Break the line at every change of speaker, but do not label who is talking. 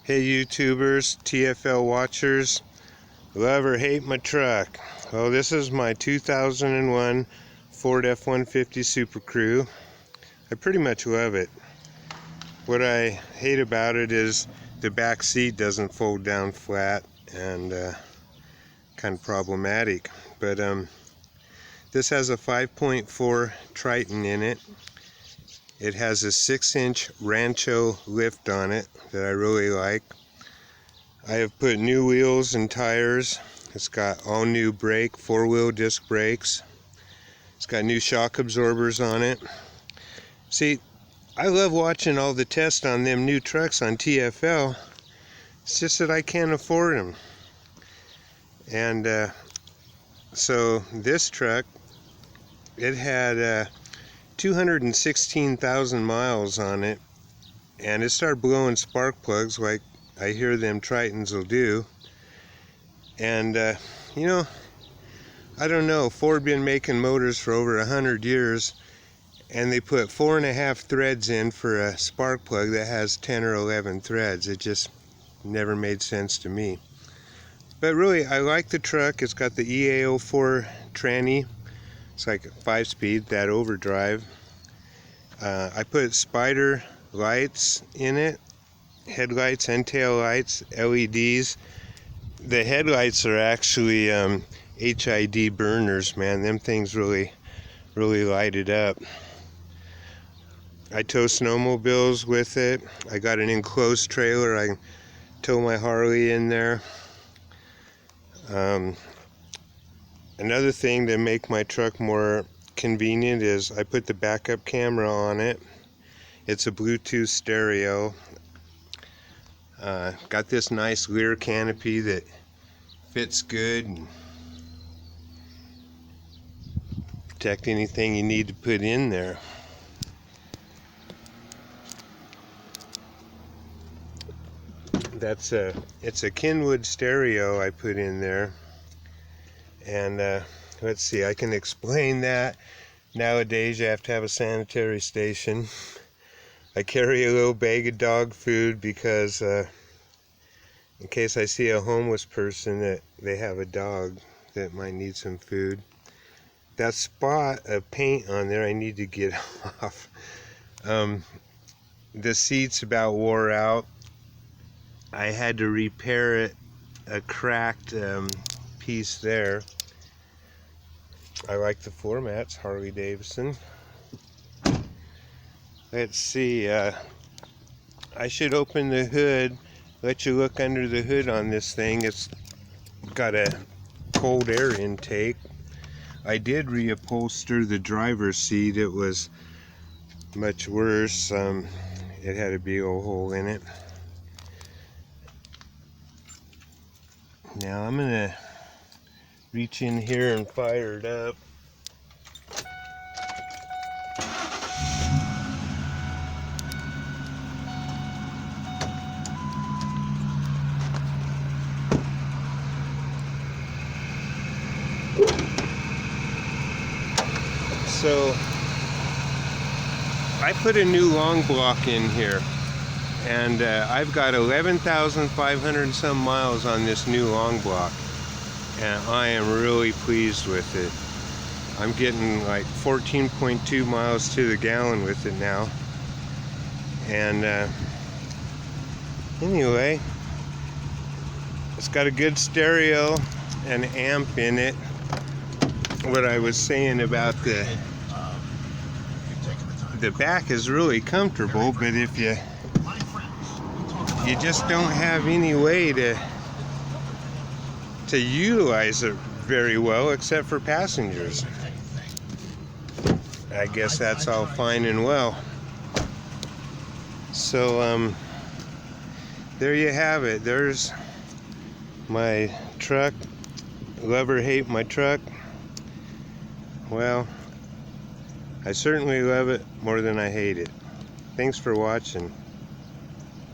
Hey YouTubers, TFL watchers, love or hate my truck. Well, this is my 2001 Ford F-150 Supercrew. I pretty much love it. What I hate about it is the back seat doesn't fold down flat and kind of problematic. But this has a 5.4 Triton in it. It has a 6-inch Rancho lift on it that I really like. I have put new wheels and tires. It's got all new brake, 4-wheel disc brakes. It's got new shock absorbers on it. See, I love watching all the tests on them new trucks on TFL. It's just that I can't afford them. And so this truck, it had 216,000 miles on it, and it started blowing spark plugs like I hear them Tritons will do. And you know, I don't know, Ford been making motors for over 100 years, and they put 4.5 threads in for a spark plug that has 10 or 11 threads. It just never made sense to me. But really, I like the truck. It's got the EA04 tranny. It's like a 5-speed, that overdrive. I put spider lights in it, headlights and tail lights, LEDs. The headlights are actually HID burners, man. Them things really light it up. I tow snowmobiles with it. I got an enclosed trailer. I tow my Harley in there. Another thing to make my truck more convenient is I put the backup camera on it. It's a Bluetooth stereo. Got this nice Lear canopy that fits good and protect anything you need to put in there. It's a Kenwood stereo I put in there. And let's see, I can explain that. Nowadays you have to have a sanitary station. I carry a little bag of dog food because in case I see a homeless person that they have a dog that might need some food. That spot of paint on there I need to get off. The seat's about wore out. I had to repair it, a cracked piece there. I like the floor mats, Harley Davidson. Let's see, I should open the hood, let you look under the hood on this thing. It's got a cold air intake. I did reupholster the driver's seat. It was much worse. It had a big old hole in it. Now I'm gonna reach in here and fire it up. So I put a new long block in here, and I've got 11,500 some miles on this new long block, and I am really pleased with it. I'm getting like 14.2 miles to the gallon with it now. And anyway, it's got a good stereo and amp in it. What I was saying about the back is really comfortable, but if you just don't have any way to utilize it very well except for passengers, I guess that's all fine and well. So there you have it. There's my truck. Love or hate my truck. Well, I certainly love it more than I hate it. Thanks for watching.